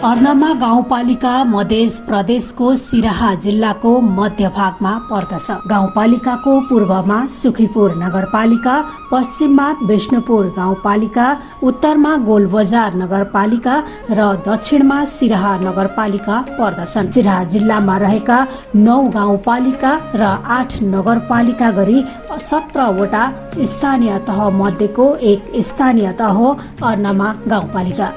अर्नमा गाउँपालिका मध्य प्रदेशको सिराहा जिल्लाको मध्य भागमा पर्दछ। गाउँपालिकाको पूर्वमा सुखीपुर नगरपालिका, पश्चिममा विष्णुपुर गाउँपालिका, उत्तरमा गोलबजार नगरपालिका र दक्षिणमा सिराहा नगरपालिका पर्दछन्। सिराहा जिल्लामा रहेका 9 गाउँपालिका र 8 नगरपालिका गरी 17 वटा स्थानीय तह मध्येको एक स्थानीय तह हो अर्नमा गाउँपालिका।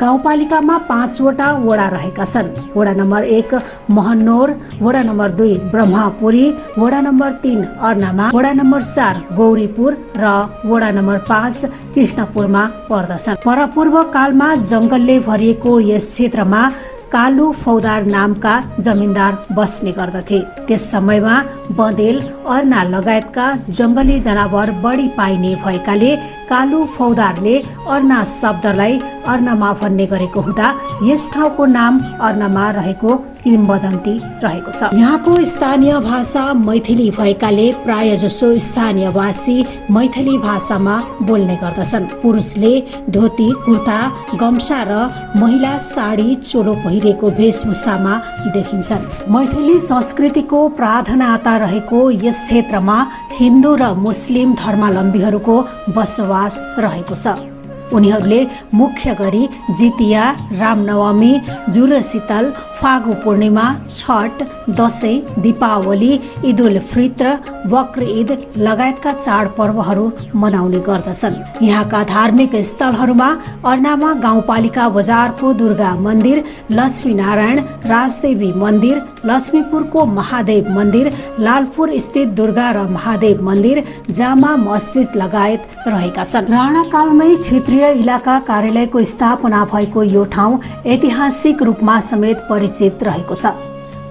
गाउँपालिकामा 5 वटा वडा रहेका छन्। वडा नम्बर 1 महन्नोर, वडा नम्बर 2 ब्रह्मापुरी, वडा नम्बर 3 अर्नमा, वडा नम्बर 4 गौरीपुर र वडा नम्बर 5 कृष्णपुरमा पर्दछन्। परपूर्व कालमा जंगलले भरिएको यस क्षेत्रमा कालु फौदार नामका जमिनदार बस्ने गर्दथे। त्यस समयमा बँदेल, अर्ना लगायतका जंगली जनावर बढी पाइने भएकाले कालु फौदारले अर्ना शब्दलाई अर्नमा भन्ने गरेको हुँदा यस ठाउँको नाम अर्नमा रहेको किंवदन्ती रहेको छ। यहाँको स्थानीय भाषा मैथिली भएकाले प्राय जसो स्थानीयवासी मैथिली भाषामा बोल्ने गर्दछन्। पुरुषले धोती, कुर्ता, गम्छा र महिला साडी, चोलो पहिरेको वेशभूषामा देखिन्छन्। मैथिली संस्कृतिको प्राधान्यता रहेको यस क्षेत्रमा हिन्दू र मुस्लिम धर्मावलम्बीहरूको बसोबास रहेको छ। उनीहरूले मुख्य गरी जितिया, रामनवमी, जुरशीतल, फागु पूर्णिमा, छठ, दशैं, दीपावली, ईद उल फित्र, बकर ईद लगायतका चाडपर्वहरू मनाउने गर्दछन्। यहाँका धार्मिक स्थलहरूमा अर्नामा गाउँपालिका बजारको दुर्गा मन्दिर, लक्ष्मीनारायण, राजदेवी मन्दिर, लक्ष्मीपुरको महादेव मन्दिर, लालपुर स्थित दुर्गा र महादेव मन्दिर, जामा मस्जिद लगायत रहेका छन्। राणाकालमै क्षेत्रीय इलाका कार्यालयको स्थापना भएको यो ठाउँ ऐतिहासिक रूपमा समेत परिचित रहेको छ।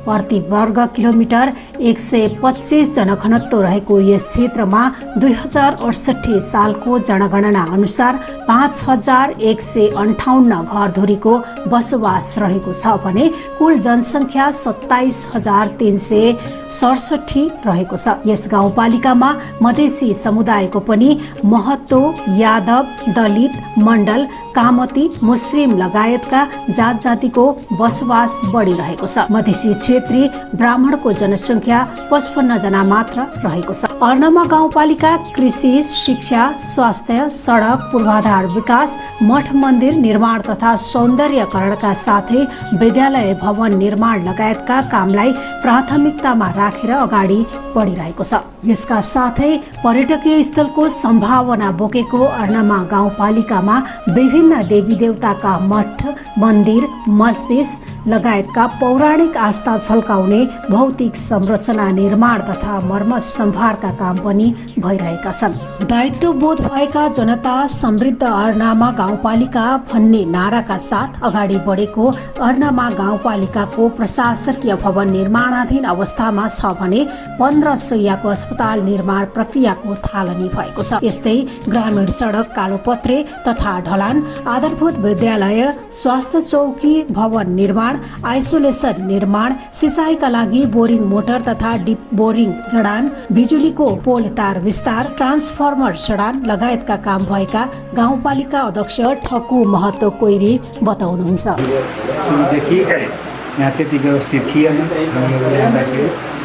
प्रति वर्ग किलोमिटर 125 जनघनत्व रहेको यस क्षेत्रमा 2068 सालको जनगणना अनुसार 5158 घरधुरीको बसोबास रहेको छ भने कुल जनसङ्ख्या 27367 रहेको छ। यस गाउँपालिकामा मधेसी समुदायको पनि महत्व, यादव, दलित, मण्डल, कामती, मुस्लिम लगायतका जात जातिको बसोबास बढिरहेको छ। मधेसी क्षेत्री ब्राह्मणको जनसङ्ख्या 55 जना मात्र रहेको छ। अर्नमा गाउँपालिका कृषि, शिक्षा, स्वास्थ्य, सडक, पूर्वाधार विकास, मठ मन्दिर निर्माण तथा सौन्दर्यकरणका साथै विद्यालय भवन निर्माण लगायतका कामलाई प्राथमिकतामा राखेर अगाडि बढिरहेको छ। यसका साथै पर्यटकीय स्थलको सम्भावना बोकेको अर्नमा गाउँपालिकामा विभिन्न देवी देवताका मठ, मन्दिर, मस्जिद लगायतका पौराणिक आस्था झल्काउने भौतिक संरचना निर्माण तथा मर्मत सम्भारका काम पनि भइरहेका छन्। दायित्वबोध भएका जनता समृद्ध अर्नामा गाउँपालिका भन्ने नाराका साथ अगाडि बढेको अर्नामा गाउँपालिकाको प्रशासकीय भवन निर्माणाधीन अवस्थामा छ भने 15 शैय्याको अस्पताल निर्माण प्रक्रियाको थालनी भएको छ। यस्तै ग्रामीण सडक, कालोपत्रे तथा ढलान, आधारभूत विद्यालय, स्वास्थ्य चौकी भवन निर्माण, आइसोलेसन निर्माण, सिंचाइका लागि बोरिङ मोटर तथा डिप बोरिङ जडान, बिजुलीको पोल तार विस्तार, ट्रान्सफर्मर जडान लगायतका काम भएका गाउँपालिका अध्यक्ष ठकु महतो कोइरी बताउनुहुन्छ। सुरुदेखि यहाँ त्यति व्यवस्थित थिएन।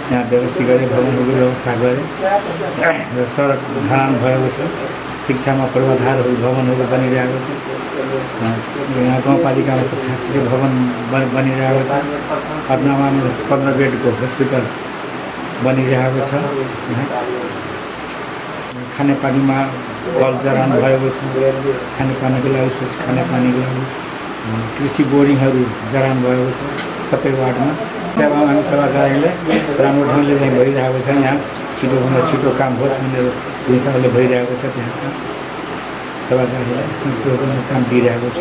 यहाँ व्यवस्थित गरे, भवनहरूको व्यवस्था गरे र सडक ढलान भएको छ। शिक्षामा पूर्वाधारहरू भवनहरू बनिरहेको छ। यहाँ गाउँपालिकामा 85 भवन बनिरहेको छ। अर्नामा 15 बेडको हस्पिटल बनिरहेको छ। खानेपानीमा कल जडान भएको छ। खानेपानीको लागि स्वच्छ खानेपानीको लागि कृषि बोरिङहरू जडान भएको छ सबै वार्डमा। सेवामा सेवा कार्यालय राम्रो ढङ्गले चाहिँ भइरहेको छ। यहाँ छिटोभन्दा छिटो काम होस् भनेर हिसाबले भइरहेको छ। त्यहाँ सेवा कार्यालय सन्तोषजनक काम दिइरहेको छ।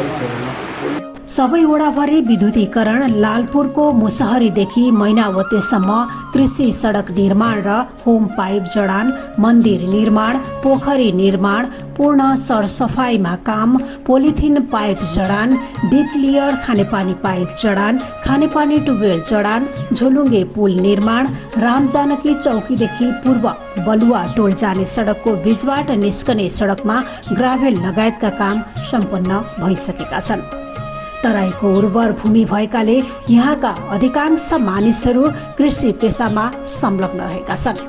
सबै वडाभरि विद्युतीकरण, लालपुरको मुसहरीदेखि मैनावतेसम्म कृषि सडक निर्माण र होम पाइप जडान, मन्दिर निर्माण, पोखरी निर्माण, पूर्ण सरसफाइमा काम, पोलिथिन पाइप जडान, डिप लेयर खानेपानी पाइप जडान, खानेपानी ट्युबवेल जडान, झोलुङ्गे पुल निर्माण, रामजानकी चौकीदेखि पूर्व बलुवा टोल जाने सडकको बीचबाट निस्कने सडकमा ग्राभेल लगायतका काम सम्पन्न भइसकेका छन्। तराईको उर्वर भूमि भएकाले यहाँका अधिकांश मानिसहरू कृषि पेसामा संलग्न रहेका छन्।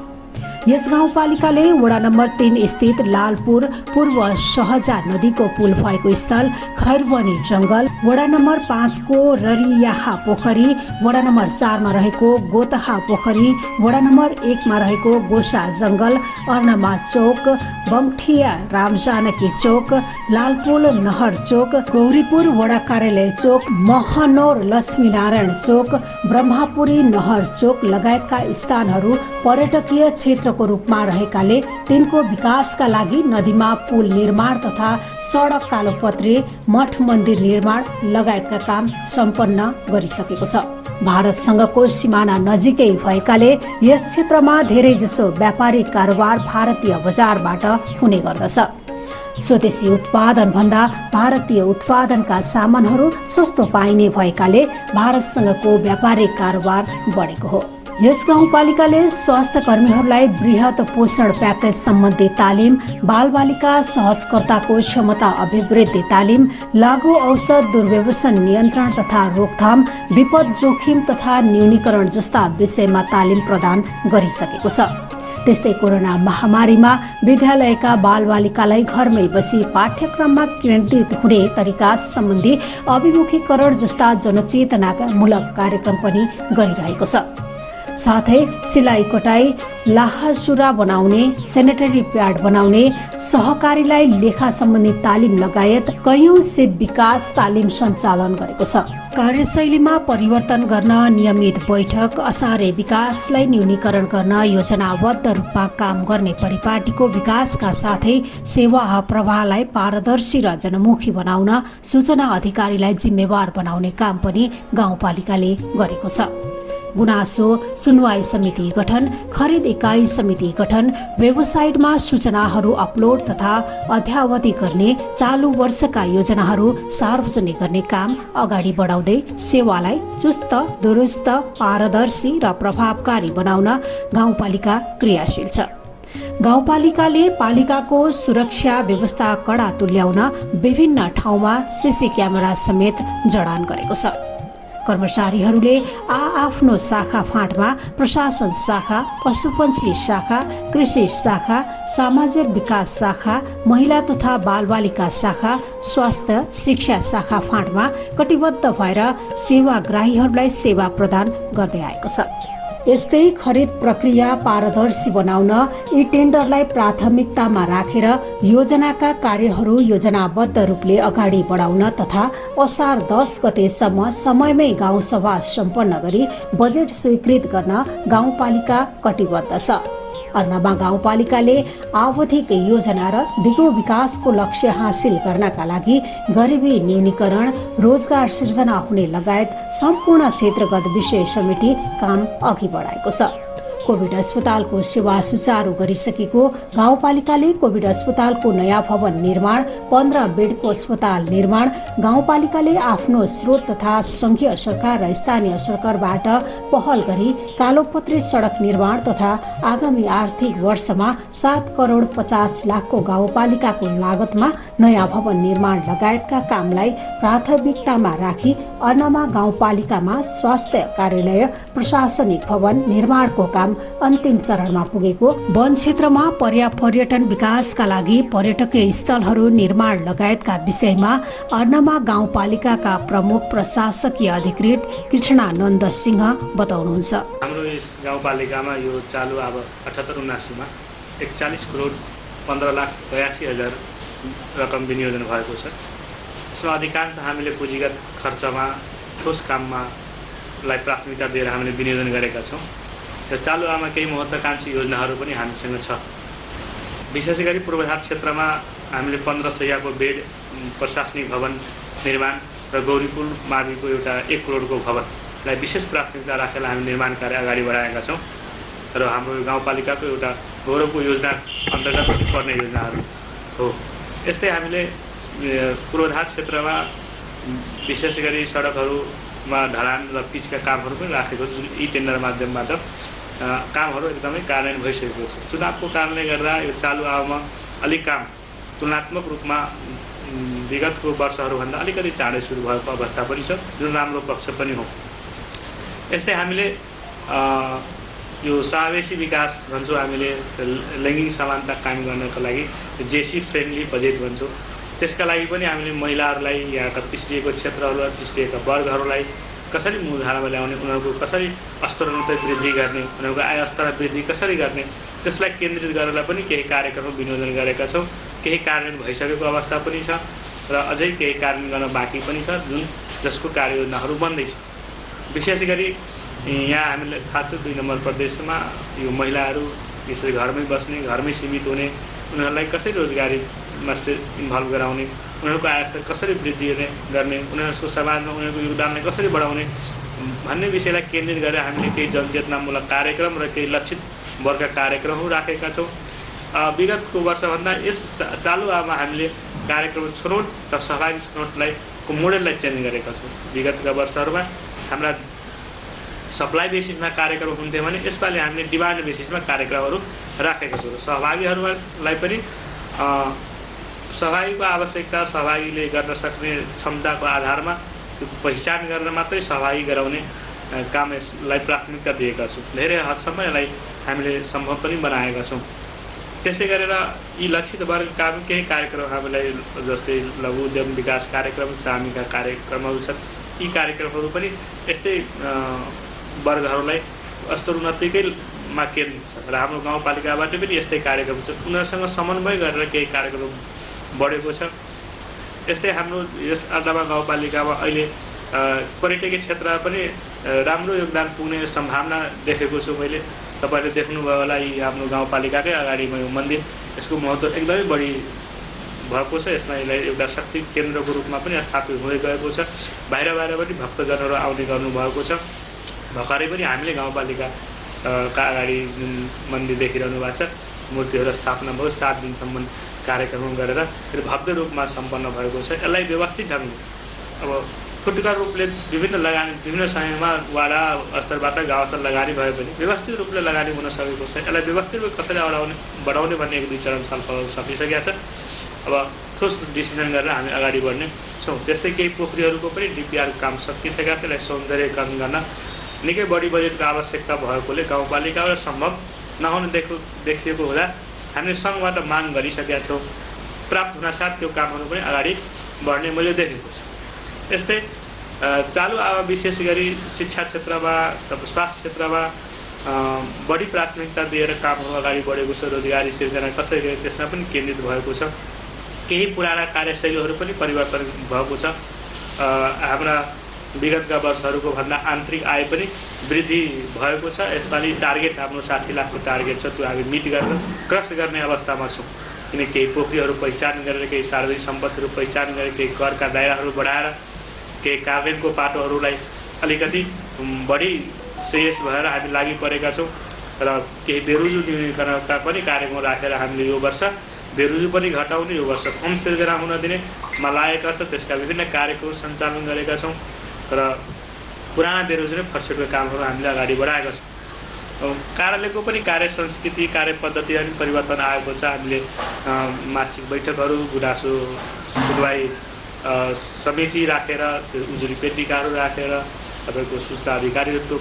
यस गाउँपालिकाले वडा नम्बर 3 स्थित लालपुर पूर्व सहजा नदीको पुल भएको स्थल खैरवनी जंगल, वडा नम्बर 5 को ररियाहा पोखरी, वडा नम्बर 4 मा रहेको गोतहा पोखरी, वडा नम्बर 1 मा रहेको गोसा जंगल, अर्नमा चौक, बङठिया रामजानकी चौक, लालपुल नहर चौक, गौरीपुर वडा कार्यालय चौक, महनौर लक्ष्मीनारायण चौक, ब्रह्मापुरी नहर चौक लगायतका स्थानहरू पर्यटकीय क्षेत्रको रूपमा रहेकाले तिनको विकासका लागि नदीमा पुल निर्माण तथा सडक कालोपत्री, मठ मन्दिर निर्माण लगायतका काम सम्पन्न गरिसकेको छ। भारतसँगको सिमाना नजिकै भएकाले यस क्षेत्रमा धेरैजसो व्यापारिक कारोबार भारतीय बजारबाट हुने गर्दछ। स्वदेशी उत्पादन भन्दा भारतीय उत्पादनका सामानहरू सस्तो पाइने भएकाले भारतसँगको व्यापारिक कारोबार बढेको हो। यस गाउँपालिकाले स्वास्थ्य कर्मीहरूलाई बृहत पोषण प्याकेज सम्बन्धी तालिम, बालबालिका सहजकर्ताको क्षमता अभिवृद्धि तालिम, लागू औषध दुर्व्यसन नियन्त्रण तथा रोकथाम, विपद जोखिम तथा न्यूनीकरण जस्ता विषयमा तालिम प्रदान गरिसकेको छ। त्यस्तै कोरोना महामारीमा विद्यालयका बालबालिकालाई घरमै बसी पाठ्यक्रममा केन्द्रित हुने तरिका सम्बन्धी अभिमुखीकरण जस्ता जनचेतनामूलक कार्यक्रम पनि गरिरहेको छ। साथै सिलाई कटाई, लाहासुरा बनाउने, सेनेटरी प्याड बनाउने, सहकारीलाई लेखा सम्बन्धी तालिम लगायत कयौं सिप विकास तालिम सञ्चालन गरेको छ। कार्यशैलीमा परिवर्तन गर्न नियमित बैठक, असारे विकासलाई न्यूनीकरण गर्न योजनाबद्ध रूपमा काम गर्ने परिपाटीको विकासका साथै सेवा प्रवाहलाई पारदर्शी र जनमुखी बनाउन सूचना अधिकारीलाई जिम्मेवार बनाउने काम पनि गाउँपालिकाले गरेको छ। गुनासो सुनवाई समिति गठन, खरिद इकाई समिति गठन, वेबसाइटमा सूचनाहरू अपलोड तथा अद्यावधि गर्ने, चालू वर्षका योजनाहरू सार्वजनिक गर्ने काम अगाडि बढाउँदै सेवालाई चुस्त, दुरुस्त, पारदर्शी र प्रभावकारी बनाउन गाउँपालिका क्रियाशील छ। गाउँपालिकाले पालिकाको सुरक्षा व्यवस्था कडा तुल्याउन विभिन्न ठाउँमा सीसी क्यामेरा समेत जडान गरेको छ। कर्मचारीहरूले आफ्नो शाखा फाँटमा प्रशासन शाखा, पशुपन्छी शाखा, कृषि शाखा, सामाजिक विकास शाखा, महिला तथा बालबालिका शाखा, स्वास्थ्य शिक्षा शाखा फाँटमा कटिबद्ध भएर सेवाग्राहीहरूलाई सेवा प्रदान गर्दै आएको छ। यस्तै खरिद प्रक्रिया पारदर्शी बनाउन यी टेन्डरलाई प्राथमिकतामा राखेर योजनाका कार्यहरू योजनाबद्ध रूपले अगाडि बढाउन तथा असार 10 गतेसम्म समयमै गाउँसभा सम्पन्न गरी बजेट स्वीकृत गर्न गाउँपालिका कटिबद्ध छ। अर्नमा गाउँपालिकाले आवधिक योजना र दिगो विकासको लक्ष्य हासिल गर्नका लागि गरिबी न्यूनीकरण, रोजगार सिर्जना हुने लगायत सम्पूर्ण क्षेत्रगत विषय समेटी काम अघि बढाएको छ। कोभिड अस्पतालको सेवा सुचारू गरिसकेको गाउँपालिकाले कोभिड अस्पतालको नयाँ भवन निर्माण, 15 बेडको अस्पताल निर्माण, गाउँपालिकाले आफ्नो स्रोत तथा संघीय सरकार र स्थानीय सरकारबाट पहल गरी कालोपत्री सडक निर्माण तथा आगामी आर्थिक वर्षमा 7 करोड 50 लाखको गाउँपालिकाको लागतमा नयाँ भवन निर्माण लगायतका कामलाई प्राथमिकतामा राखी अर्नमा गाउँपालिकामा स्वास्थ्य कार्यालय, प्रशासनिक भवन निर्माणको काम अन्तिम चरणमा पुगेको, वन क्षेत्रमा पर्यटन विकासका लागि पर्यटकीय स्थलहरू निर्माण लगायतका विषयमा अर्नमा गाउँपालिकाका प्रमुख प्रशासकीय अधिकृत कृष्णानन्द सिंह बताउनुहुन्छ। हाम्रो यस गाउँपालिकामा यो चालु अब 78-79 मा 41 करोड 15,82,000 रकम विनियोजन भएको छ। यसमा अधिकांश हामीले पुँजीगत खर्चमा, ठोस काममा लाई प्राथमिकता दिएर हामीले विनियोजन गरेका छौँ। र चालु आमा केही महत्त्वाकांक्षी योजनाहरू पनि हामीसँग छ। विशेष गरी पूर्वाधार क्षेत्रमा हामीले 15 शय्याको बेड प्रशासनिक भवन निर्माण र गौरीपुल माविको एउटा 1 करोडको भवनलाई विशेष प्राथमिकता राखेर हामी निर्माण कार्य अगाडि बढाएका छौँ। र हाम्रो गाउँपालिकाको एउटा गौरवको योजना अन्तर्गत पर्ने योजनाहरू हो। यस्तै हामीले पूर्वाधार क्षेत्रमा विशेष गरी सडकहरूमा ढलान र पिचका कामहरू पनि राखेको जुन यी टेन्डर माध्यमबाट कामहरू एकदमै कार्यान्वयन भइसकेको छ। चुनावको कारणले गर्दा यो चालु आवमा अलिक काम तुलनात्मक रूपमा विगतको वर्षहरूभन्दा अलिकति चाँडै सुरु भएको अवस्था पनि छ, जुन राम्रो पक्ष पनि हो। यस्तै हामीले यो समावेशी विकास भन्छौँ, हामीले लैङ्गिक समानता कायम गर्नको लागि जेसी फ्रेन्डली बजेट भन्छौँ। त्यसका लागि पनि हामीले महिलाहरूलाई, यहाँका पिछडिएको क्षेत्रहरूलाई, पिछडिएका वर्गहरूलाई कसरी मूलधारामा ल्याउने, उनीहरूको कसरी स्तरोन्नति वृद्धि गर्ने, उनीहरूको आय स्तरमा वृद्धि कसरी गर्ने, त्यसलाई केन्द्रित गरेर पनि केही कार्यक्रम विनियोजन गरेका छौँ। केही कार्यान्वयन भइसकेको अवस्था पनि छ र अझै केही कार्यान्वयन गर्न बाँकी पनि छ, जसको कार्ययोजनाहरू बन्दैछ। विशेष गरी यहाँ हामीलाई थाहा छ 2 नम्बर प्रदेशमा यो महिलाहरू यसरी घरमै बस्ने, घरमै सीमित हुने, उनीहरूलाई कसरी रोजगारीमा इन्भल्भ गराउने, उनीहरूको आय स्तर कसरी वृद्धि गर्ने, उनीहरूको समाजमा उनीहरूको योगदानलाई कसरी बढाउने भन्ने विषयलाई केन्द्रित गरेर हामीले केही जनचेतनामूलक कार्यक्रम र केही लक्षित वर्गका कार्यक्रमहरू राखेका छौँ। विगतको वर्षभन्दा यस चालु आवमा हामीले कार्यक्रम छनौट र सहभागी छनौटलाई मोडेललाई चेन्ज गरेका छौँ। विगतका वर्षहरूमा हाम्रा सप्लाई बेसिसमा कार्यक्रम हुन्थ्यो भने यसपालि हामीले डिमान्ड बेसिसमा कार्यक्रमहरू राखेका छौँ। सहभागीहरूलाई पनि सहभागीको आवश्यकता, सहभागीले गर्न सक्ने क्षमताको आधारमा त्यो पहिचान गरेर मात्रै सहभागी गराउने कामलाई प्राथमिकता दिएका छौँ। धेरै हदसम्म यसलाई हामीले सम्भव पनि बनाएका छौँ। त्यसै गरेर यी लक्षित वर्गका केही कार्यक्रम हामीलाई जस्तै लघु उद्यम विकास कार्यक्रम, सामीका कार्यक्रमहरू छन्। यी कार्यक्रमहरू पनि यस्तै वर्गहरूलाई स्तरोन्नतिकैमा केन्द्रित छ र हाम्रो गाउँपालिकाबाट पनि यस्तै कार्यक्रम छ। उनीहरूसँग समन्वय गरेर केही कार्यक्रम बढेको छ। यस्तै हाम्रो यस अर्दामा गाउँपालिकामा अहिले पर्यटकीय क्षेत्रमा पनि राम्रो योगदान पुग्ने सम्भावना देखेको छु मैले। तपाईँले देख्नुभयो होला, यी हाम्रो गाउँपालिकाकै अगाडिमा यो मन्दिर, यसको महत्त्व एकदमै बढी भएको छ। यसलाई एउटा शक्ति केन्द्रको रूपमा पनि स्थापित हुँदै गएको छ। बाहिरबाट भक्तजनहरू आउने गर्नुभएको छ। भर्खरै पनि हामीले गाउँपालिकाका अगाडि जुन मन्दिर देखिरहनु भएको छ, मूर्तिहरू स्थापना भयो, 7 दिनसम्म कार्यक्रम गरेर भव्य रूपमा सम्पन्न भएको छ। यसलाई व्यवस्थित ढङ्गले अब फुटकर रूपले विभिन्न समयमा वाडा स्तरबाट गाउँ स्तर लगानी भए पनि व्यवस्थित रूपले लगानी हुन सकेको छ। यसलाई व्यवस्थित रूपले कसरी बढाउने भन्ने 1-2 चरण छलफल सकिसकेका छ। अब ठोस डिसिजन गरेर हामी अगाडि बढ्ने छौँ। त्यस्तै केही पोखरीहरूको पनि डिपिआर काम सकिसकेका छ। यसलाई सौन्दर्यकरण गर्न निकै बढी बजेटको आवश्यकता भएकोले गाउँपालिकाबाट सम्भव नहुने देखिएको हुँदा हामीले सङ्घबाट माग गरिसकेका छौँ। प्राप्त हुनासाथ त्यो कामहरू पनि अगाडि बढ्ने मैले देखेको छु। यस्तै चालु आवा विशेष गरी शिक्षा क्षेत्रमा, स्वास्थ्य क्षेत्रमा बढी प्राथमिकता दिएर कामहरू अगाडि बढेको छ। रोजगारी सिर्जना कसरी गरे त्यसमा पनि केन्द्रित भएको छ। केही पुराना कार्यशैलीहरू पनि परिवर्तन भएको छ। हाम्रा विगतका वर्षहरूको भन्दा आन्तरिक आय पनि वृद्धि भएको छ। यसपालि टार्गेट हाम्रो 60 लाखको टार्गेट छ, त्यो हामी मिट गरेर क्रस गर्ने अवस्थामा छौँ। किन केही पोखरीहरू पहिचान गरेर, केही सार्वजनिक सम्पत्तिहरू पहिचान गरेर, केही करका दायराहरू बढाएर, केही कार्यान्वयनको पाटोहरूलाई अलिकति बढी सिरियस भएर हामी लागि परेका छौँ र केही बेरुजु न्यूनीकरणका पनि कार्यक्रम राखेर हामीले यो वर्ष बेरुजु पनि घटाउने, यो वर्ष कम सिर्जना हुन दिनेमा लागेका छ। त्यसका विभिन्न कार्यक्रम सञ्चालन गरेका छौँ र पुराना बेरोजु नै फर्सेटको कामहरू हामीले अगाडि बढाएका छौँ। कार्यालयको पनि कार्य संस्कृति, कार्य पद्धति अनि परिवर्तन आएको छ। हामीले मासिक बैठकहरू, गुनासो सुनवाई समिति राखेर, त्यो उजुरी पेटिकाहरू राखेर, तपाईँको सूचना अधिकारीहरू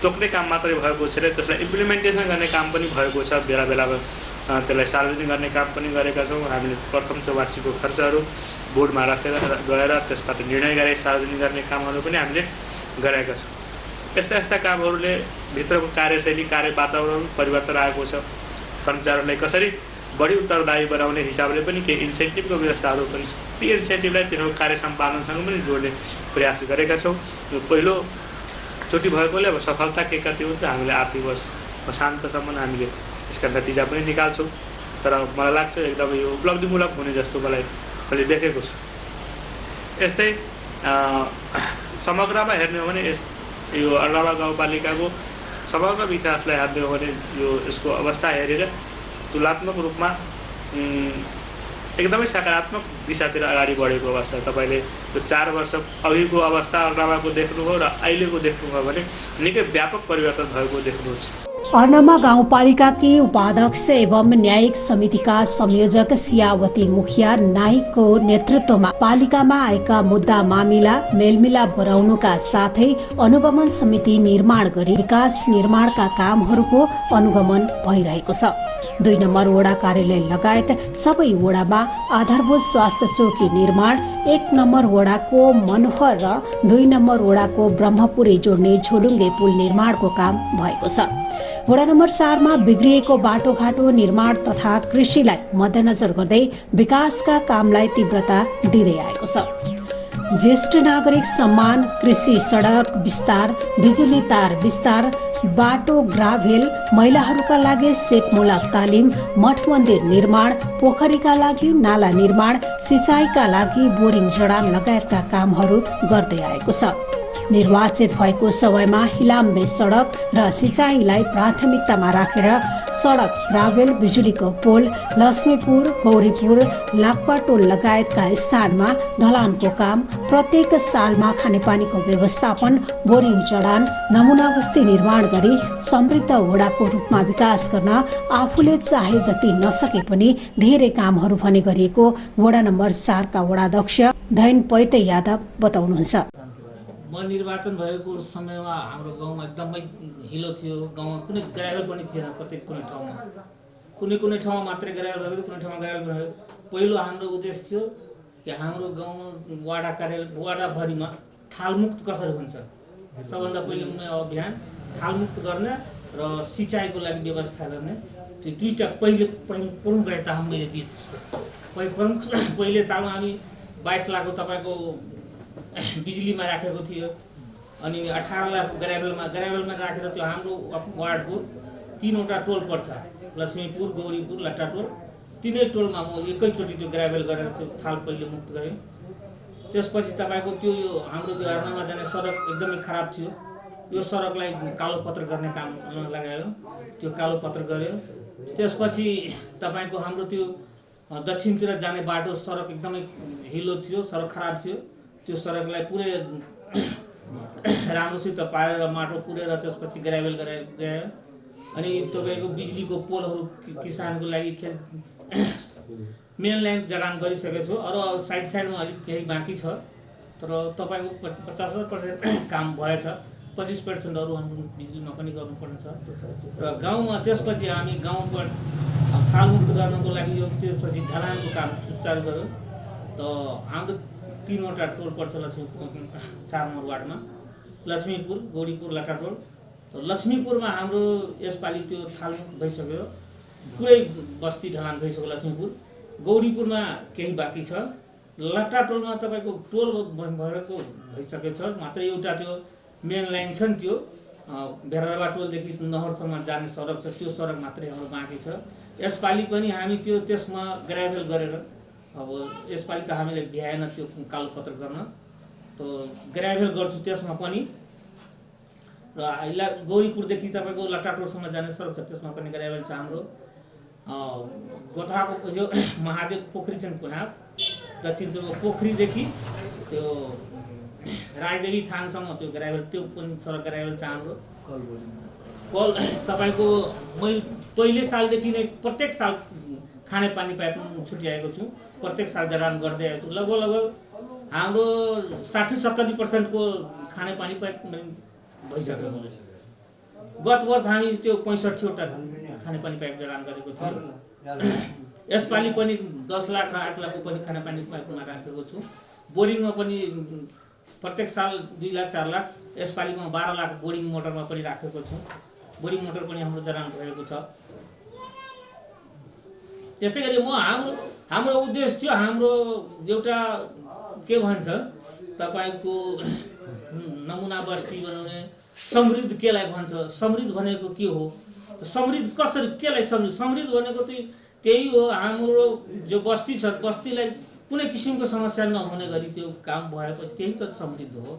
तोक्ने काम मात्रै भएको छैन, त्यसलाई इम्प्लिमेन्टेसन गर्ने काम पनि भएको छ। बेला बेलामा त्यसलाई सार्वजनिक गर्ने काम पनि गरेका छौँ। हामीले प्रथम चौवार्षिकको खर्चहरू बोर्डमा राखेर गएर त्यसबाट निर्णय गरे सार्वजनिक गर्ने कामहरू पनि हामीले गरेका छौँ। यस्ता कामहरूले भित्रको कार्यशैली, कार्य वातावरण परिवर्तन आएको छ। कर्मचारीहरूलाई कसरी बढी उत्तरदायी बनाउने हिसाबले पनि केही इन्सेन्टिभको व्यवस्थाहरू पनि, ती इन्सेन्टिभलाई तिनीहरूको कार्य सम्पादनसँग पनि जोड्ने प्रयास गरेका छौँ। यो पहिलोचोटि भएकोले अब सफलता के कति हुन्छ हामीले आर्थिक वर्ष शान्तसम्म हामीले यसका नतिजा पनि निकाल्छौँ। तर मलाई लाग्छ एकदमै यो उपलब्धिमूलक हुने जस्तो मैले देखेको छु। यस्तै समग्रमा हेर्ने हो भने यो अर्लामा गाउँपालिकाको समग्र विकासलाई हेर्ने हो भने यसको अवस्था हेरेर तुलनात्मक रूपमा एकदमै सकारात्मक दिशातिर अगाडि बढेको अवस्था। तपाईँले त्यो 4 वर्ष अघिको अवस्था अर्लामाको देख्नुभयो र अहिलेको देख्नुभयो भने निकै व्यापक परिवर्तन भएको देख्नुहुन्छ। अर्नमा गाउँपालिकाकी उपाध्यक्ष एवं न्यायिक समितिका संयोजक सियावती मुखिया नाइकको नेतृत्वमा पालिकामा आएका मुद्दा मामिला मेलमिलाप गराउनुका साथै अनुगमन समिति निर्माण गरी विकास निर्माणका कामहरूको अनुगमन भइरहेको छ। 2 नम्बर वडा कार्यालय लगायत सबै वडामा आधारभूत स्वास्थ्य चौकी निर्माण, 1 नम्बर वडाको मनोहर र 2 नम्बर वडाको ब्रह्मपुरी जोड्ने झोलुङ्गे पुल निर्माणको काम भएको छ। वडा नम्बर 4 मा बिग्रिएको बाटोघाटो निर्माण तथा कृषिलाई मध्यनजर गर्दै विकासका कामलाई तीव्रता दिँदै आएको छ। ज्येष्ठ नागरिक सम्मान, कृषि सडक विस्तार, बिजुली तार विस्तार, बाटो ग्राभेल, महिलाहरूका लागि सेपमूलक तालिम, मठ मन्दिर निर्माण, पोखरीका लागि नाला निर्माण, सिँचाइका लागि बोरिङ जडान लगायतका कामहरू गर्दै आएको छ। निर्वाचित भएको समयमा हिलाम्बे सडक र सिँचाइलाई प्राथमिकतामा राखेर सडक, ग्राभेल, बिजुलीको पोल, लक्ष्मीपुर, गौरीपुर, लाक्पाटोल लगायतका स्थानमा ढलानको काम, प्रत्येक सालमा खानेपानीको व्यवस्थापन, बोरिङ जडान, नमुना बस्ती निर्माण गरी समृद्ध वडाको रूपमा विकास गर्न आफूले चाहे जति नसके पनि धेरै कामहरू भने गरिएको वडा नम्बर 4 का वडाध्यक्ष धैन पैते यादव बताउनुहुन्छ। म निर्वाचन भएको समयमा हाम्रो गाउँमा एकदमै हिलो थियो। गाउँमा कुनै ग्राभेल पनि थिएन। कुनै ठाउँमा मात्रै ग्राभेल भएको थियो, कुनै ठाउँमा ग्राभेल पनि भयो। पहिलो हाम्रो उद्देश्य थियो कि हाम्रो गाउँमा वडा कार्यालय वडाभरिमा थालमुक्त कसरी हुन्छ, सबभन्दा पहिलो अभियान थालमुक्त गर्ने र सिँचाइको लागि व्यवस्था गर्ने। त्यो दुईटा प्रमुख दायित्व मैले दिएँ। पहिले सालमा हामी 22 लाखको तपाईँको बिजुलीमा राखेको थियो, अनि 18 लाख ग्राभेलमा राखेर त्यो हाम्रो वार्डको 3वटा टोल पर्छ, लक्ष्मीपुर, गौरीपुर, लट्टाटोल। 3 टोलमा म एकैचोटि त्यो ग्राभेल गरेर त्यो थाल पहिले मुक्त गरेँ। त्यसपछि तपाईँको त्यो हाम्रो त्यो अर्नामा जाने सडक एकदमै खराब थियो। यो सडकलाई कालो पत्र गर्ने काममा लगायो, त्यो कालो पत्र गर्यो। त्यसपछि तपाईँको हाम्रो त्यो दक्षिणतिर जाने बाटो सडक एकदमै हिलो थियो, सडक खराब थियो। त्यो सडकलाई पुरै राम्रोसित पारेर माटो पुरेर त्यसपछि ग्राभेल गरेर गयो। अनि तपाईँको बिजुलीको पोलहरू किसानको लागि मेन लाइन जडान गरिसकेको छु। अरू साइडमा अलिक केही बाँकी छ, तर तपाईँको 50% काम भएछ। 25% अरू हाम्रो बिजुलीमा पनि गर्नुपर्ने छ। र गाउँमा त्यसपछि हामी गाउँमा थालमुक्त गर्नको लागि यो त्यसपछि ढलानको काम सुचारू गर्यो। त हाम्रो 3वटा टोल पर्छ लक्ष्मीपुर 4 नम्बर वार्डमा, लक्ष्मीपुर, गौरीपुर, लट्टाटोल। त लक्ष्मीपुरमा हाम्रो यसपालि त्यो थालमुक्त भइसक्यो, पुरै बस्ती ढलान भइसक्यो लक्ष्मीपुर। गौरीपुरमा केही बाँकी छ। लट्टाटोलमा तपाईँको टोल भएको भइसकेको छ, मात्र एउटा त्यो मेन लाइन छ नि, त्यो भेराबा टोलदेखि नहरसम्म जाने सडक छ, त्यो सडक मात्रै हाम्रो बाँकी छ। यसपालि पनि हामी त्यसमा ग्राभेल गरेर, अब यसपालि त हामीले भ्याएन त्यो कालो पत्र गर्न, त ग्राभेल गर्छु त्यसमा पनि। र गौरीपुरदेखि तपाईँको लट्टाटोलसम्म जाने सडक छ, त्यसमा पनि ग्राभेल छ हाम्रो। गोथाको यो महादेव पोखरी छ नि, दक्षिणतिरको पोखरीदेखि त्यो रायदेवी थानसम्म त्यो ग्राभेल, त्यो पनि सडक ग्राभेल छ हाम्रो। कल तपाईँको मैले पहिले सालदेखि नै प्रत्येक साल खानेपानी पाइप छुट्याएको छु, प्रत्येक साल जडान गर्दै आएको छु। लगभग हाम्रो 60-70% को खानेपानी पाइप भइसक्यो। गत वर्ष हामी त्यो 65वटा खानेपानी पाइप जडान गरेको थियो। यसपालि पनि 10 लाख र 8 लाखको पनि खानेपानी पाइपमा राखेको छु। बोरिङमा पनि प्रत्येक साल 2 लाख 4 लाख, यसपालिमा 12 लाख बोरिङ मोटरमा पनि राखेको छु। बोरिङ मोटर पनि हाम्रो जडान भएको छ। त्यसै गरी हाम्रो उद्देश्य थियो, हाम्रो एउटा के भन्छ तपाईँको नमुना बस्ती बनाउने। समृद्ध केलाई भन्छ? समृद्ध भनेको के हो त? समृद्ध कसरी, केलाई समृद्ध भनेको त्यही हो, हाम्रो जो बस्ती छ, बस्तीलाई कुनै किसिमको समस्या नहुने गरी त्यो काम भएपछि त्यही त समृद्ध हो।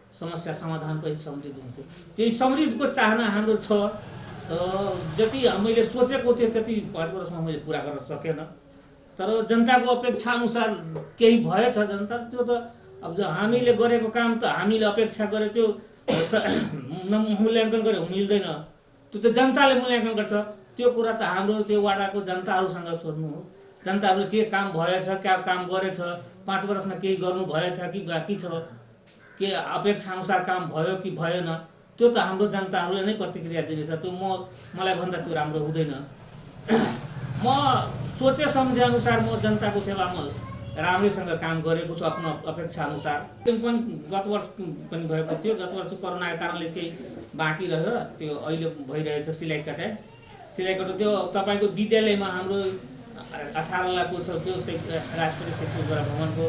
समस्या समाधान पछि समृद्ध हुन्छ। त्यही समृद्धको चाहना हाम्रो छ। जति मैले सोचेको थियो त्यति 5 वर्षमा मैले पुरा गर्न सकेन, तर जनताको अपेक्षा अनुसार केही भएछ। जनता त्यो त अब हामीले गरेको काम त हामीले अपेक्षा गरे त्यो मूल्याङ्कन गरे मिल्दैन। त्यो त जनताले मूल्याङ्कन गर्छ। त्यो कुरा त हाम्रो त्यो वाडाको जनताहरूसँग सोध्नु हो। जनताहरूले के काम भएछ, क्या काम गरेछ, 5 वर्षमा केही गर्नु भएछ कि बाँकी छ, के अपेक्षा अनुसार काम भयो कि भएन, त्यो त हाम्रो जनताहरूले नै प्रतिक्रिया दिनेछ। त्यो मलाई भन्दा त्यो राम्रो हुँदैन। म सोचे सम्झे अनुसार म जनताको सेवामा राम्रैसँग काम गरेको छु आफ्नो अपेक्षा अनुसार। त्यो पनि गत वर्ष पनि भएको थियो। गत वर्ष कोरोनाको कारणले केही बाँकी रह्यो, त्यो अहिले भइरहेछ सिलाइकटा। त्यो तपाईँको विद्यालयमा हाम्रो 18 लाखको छ त्यो राष्ट्रिय शिक्षा भवनको।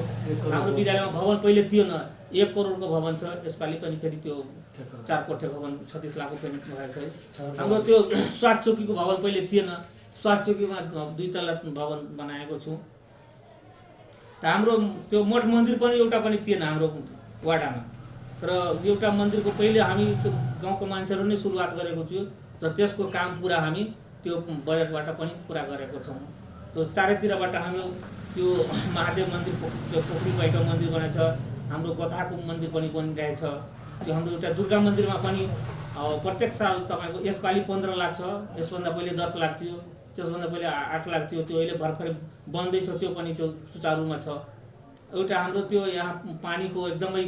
हाम्रो विद्यालयमा भवन पहिले थिएन, 1 करोडको भवन छ। यसपालि पनि फेरि त्यो 4 कोठे भवन 36 लाखको पनि भएको छ। हाम्रो त्यो स्वास्थ्य चौकीको भवन पहिले थिएन, स्वास्थ्य चौकीमा 2 तला भवन बनाएको छु। त हाम्रो त्यो मठ मन्दिर पनि एउटा पनि थिएन हाम्रो वाडामा, तर एउटा मन्दिरको पहिले हामी त्यो गाउँको मान्छेहरू नै सुरुवात गरेको छु र त्यसको काम पुरा हामी त्यो बजेटबाट पनि पुरा गरेको छौँ। त्यो चारैतिरबाट हामी त्यो महादेव मन्दिर, त्यो पोखरी पैठो मन्दिर बनेछ, हाम्रो गोथाको मन्दिर पनि बनिरहेछ। त्यो हाम्रो एउटा दुर्गा मन्दिरमा पनि प्रत्येक साल तपाईँको यसपालि 15 लाख छ, यसभन्दा पहिले 10 लाख थियो, त्यसभन्दा पहिले 8 लाख थियो। त्यो अहिले भर्खरै बन्दैछ, त्यो पनि त्यो सुचारुमा छ। एउटा हाम्रो त्यो यहाँ पानीको एकदमै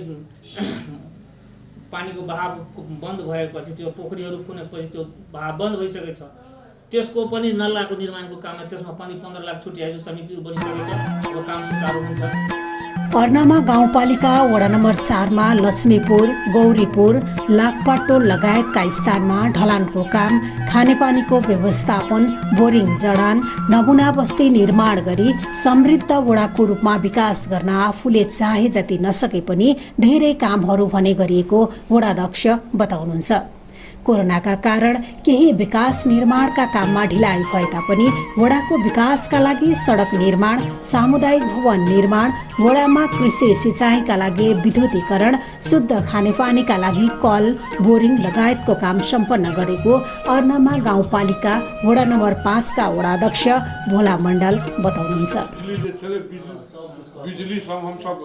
पानीको बहाव बन्द भएपछि त्यो पोखरीहरू कुनेपछि त्यो बहाव बन्द भइसकेको छ। त्यसको पनि नल्लाको निर्माणको काममा त्यसमा पनि 15 लाख छुट्याएको समितिहरू बनिसकेको छ। अब काम सुचारु हुन्छ। अर्नामा गाउँपालिका वडा नम्बर 4 मा लक्ष्मीपुर, गौरीपुर, लाकपाटो लगायतका स्थानमा ढलानको काम, खानेपानीको व्यवस्थापन, बोरिङ जडान, नमुना बस्ती निर्माण गरी समृद्ध वडाको रूपमा विकास गर्न आफूले चाहे जति नसके पनि धेरै कामहरू भने गरिएको वडाध्यक्ष बताउनुहुन्छ। कोरोनाका कारण केही विकास निर्माणका काममा ढिलाइ भए तापनि वडाको विकासका लागि सडक निर्माण, सामुदायिक भवन निर्माण, वडामा कृषि सिँचाइका लागि विद्युतीकरण, शुद्ध खानेपानीका लागि कल, बोरिङ लगायतको काम सम्पन्न गरेको अर्नामा गाउँपालिका वडा नम्बर 5 का वडाध्यक्ष भोला मण्डल बताउनुहुन्छ। बिजली सब हम सब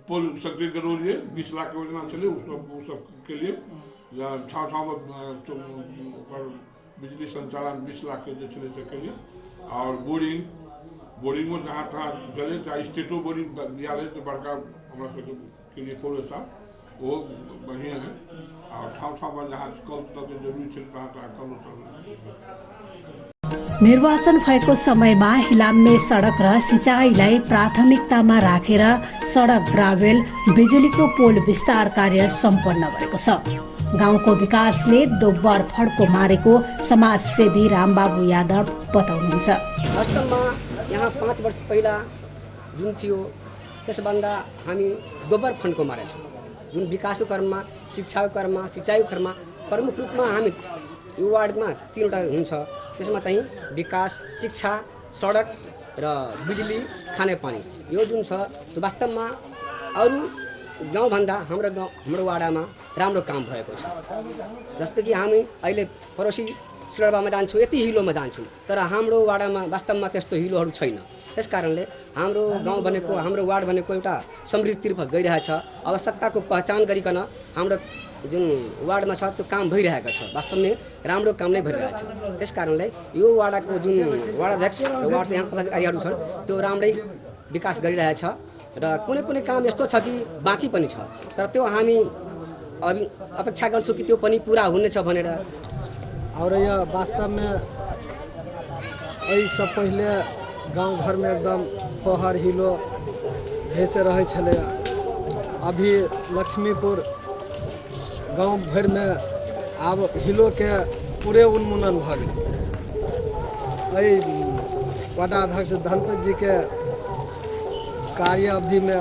पोल सक्रिय करोगे 20 लाख की योजना चले उस सब के लिए ठाव पर बिजली संचालन 20 लाख के चले के लिए, और बोरिंग में जहाँ तहाँ चले, चाहे स्टेटो बोरिंग दिया रहे तो बड़का हमारा के लिए पोल था वो बढ़िया है। और ठाव पर जहाँ कल तक जरूरी है तहाँ तहाँ कल निर्वाचन भएको समयमा हिलाम्मे सडक र सिँचाइलाई प्राथमिकतामा राखेर सडक, ग्राभेल, बिजुलीको पोल विस्तार कार्य सम्पन्न भएको छ। गाउँको विकासले दोब्बर फड्को मारेको समाजसेवी रामबाबु यादव बताउनुहुन्छ। वास्तवमा यहाँ 5 वर्ष पहिला जुन थियो त्यसभन्दा हामी दोब्बर फन्डको मारेछौँ। जुन विकासको क्रममा, शिक्षाको क्रममा, सिँचाइको क्रममा प्रमुख रूपमा हामी यो वार्डमा 3वटा हुन्छ। त्यसमा चाहिँ विकास, शिक्षा, सडक र बिजुली, खानेपानी यो जुन छ त्यो वास्तवमा अरू गाउँभन्दा हाम्रो वाडामा राम्रो काम भएको छ। जस्तो कि हामी अहिले पडोसी सिलगढामा जान्छौँ, यति हिलोमा जान्छौँ, तर हाम्रो वाडामा वास्तवमा त्यस्तो हिलोहरू छैन। त्यस कारणले हाम्रो गाउँ भनेको, हाम्रो वार्ड भनेको एउटा समृद्धितर्फ गइरहेछ। आवश्यकताको पहिचान गरिकन हाम्रो जुन वार्डमा छ त्यो काम भइरहेको छ। वास्तवमा राम्रो काम नै भइरहेछ। त्यस कारणले यो वाडाको जुन वाडाध्यक्ष र वार्ड यहाँ पदाधिकारीहरू छन् त्यो राम्रै विकास गरिरहेछ र कुनै काम यस्तो छ कि बाँकी पनि छ, तर त्यो हामी अपेक्षा गर्छौँ कि त्यो पनि पुरा हुनेछ भनेर। और यह वास्तव में एहि से पहले गांव घर में एकदम फोहर हिलो जैसे रहे छले। अभी लक्ष्मीपुर गांव भर में अब हिलो के पूरे उन्मूलन भ गए। वार्डाध्यक्ष धनपत जी के कार्य अवधि में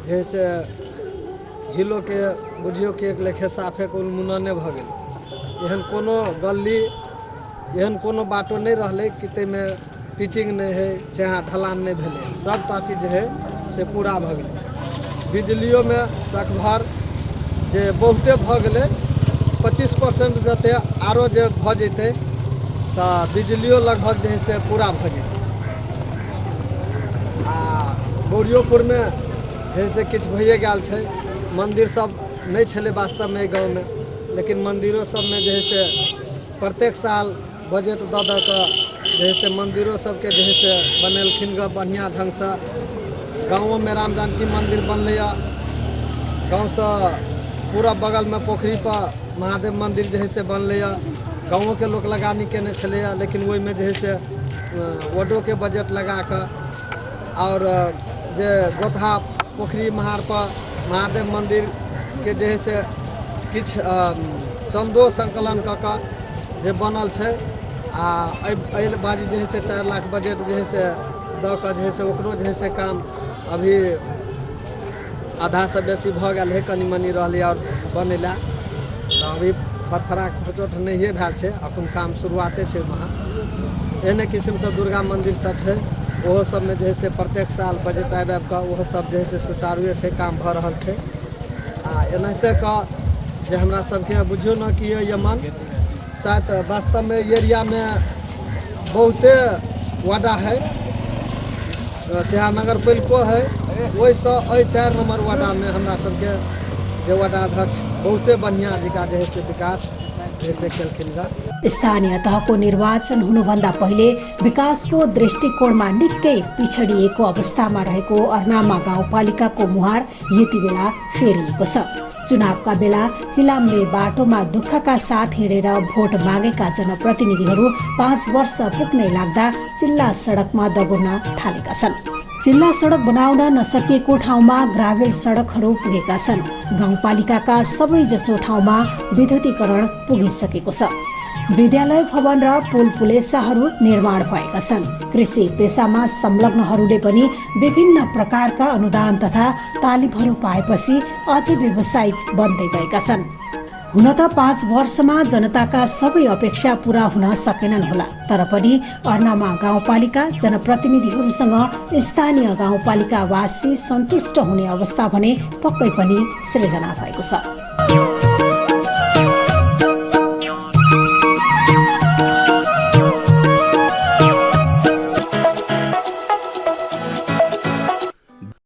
जैसे हिलो के बुझियो के एक लेखे साफे के उन्मूलने भ गए। एहन कोनो गली, एहन कोनो बाटो नहीं रहले कि में पिचिंग नहीं है, चाहे ढलान नहीं भेले। सबटा चीज है से पूरा भ गए। बिजलियों में सकभर जे बहुते भ गए, 25% जते आरो जे भ जते तो बिजलियों लगभग जे से पूरा भ जते। आ गौरियोपुर में जैसे किछ भइए गेल छै, मंदिर सब नहीं छले वास्तव में गाँव में, लेकिन मंदिरों सब में जे है से प्रत्येक साल बजट दऽ दऽ कऽ जे है से मंदिरों सबके जे है से बनेलखिन ग बढ़िया ढंग से। गाँवों में राम जानकी मंदिर बनलै। गाँव से पूरा बगल में पोखरी पर महादेव मंदिर जे है से बनलै। गाँवों के लोग लगानी केने छलैया, लेकिन वही में जे है से वार्डो के बजट लगा कर और जे गोथा पोखरी महार पर महादेव मंदिर के जे है से किछ चंदो संकलन कऽ कऽ जे बनल छै। आ एहि बारी जे है से 4 लाख बजट जे है से दऽ कऽ जे है से ओकरो जे है से काम अभी आधा से बेसी भऽ गेल है, कनी मनी रहलै और बनेला। तऽ अभी फरफराक फचोट नहिए भेल छै, अखन काम शुरुआते छै। वहाँ एहने किस्म से दुर्गा मंदिर सब छै, ओहो सब में जे है से प्रत्येक साल बजट आबि कऽ ओहो सब जे है से सुचारुए छै, काम भऽ रहल छै। आ एनाहिते कऽ जे हमरा सबके बुझियो न कि यमन शायद वास्तव में एरिया में बहुते वाडा है, जहाँ नगर पालिको है, वैसे 4 नंबर वाडा में हमरा सबके जे वाडा अध्यक्ष बहुते बढ़िया जिका जे है से विकास जैसे खेलखिन गा। स्थानीय तहको निर्वाचन हुनुभन्दा पहिले विकासको दृष्टिकोणमा निकै पिछडिएको अवस्थामा रहेको अर्नामा गाउँपालिकाको मुहार यति बेला फेरिएको छ। चुनावका बेला हिलाम्ने बाटोमा दुःखका साथ हिँडेर भोट मागेका जनप्रतिनिधिहरू 5 वर्ष पुग्नै लाग्दा चिल्ला सडकमा दगुर्न थालेका छन्। चिल्ला सडक बनाउन नसकिएको ठाउँमा ग्राभेल सडकहरू पुगेका छन्। गाउँपालिकाका सबैजसो ठाउँमा विद्युतीकरण पुगिसकेको छ। विद्यालय भवन र पुल पुलेसाहरू निर्माण भएका छन्। कृषि पेसामा संलग्नहरूले पनि विभिन्न प्रकारका अनुदान तथा तालिमहरू पाएपछि अझै व्यावसायिक बन्दै गएका छन्। हुन त 5 वर्षमा जनताका सबै अपेक्षा पूरा हुन सकेनन् होला, तर पनि अर्नामा गाउँपालिका जनप्रतिनिधिहरूसँग स्थानीय गाउँपालिकावासी सन्तुष्ट हुने अवस्था भने पक्कै पनि सृजना भएको छ।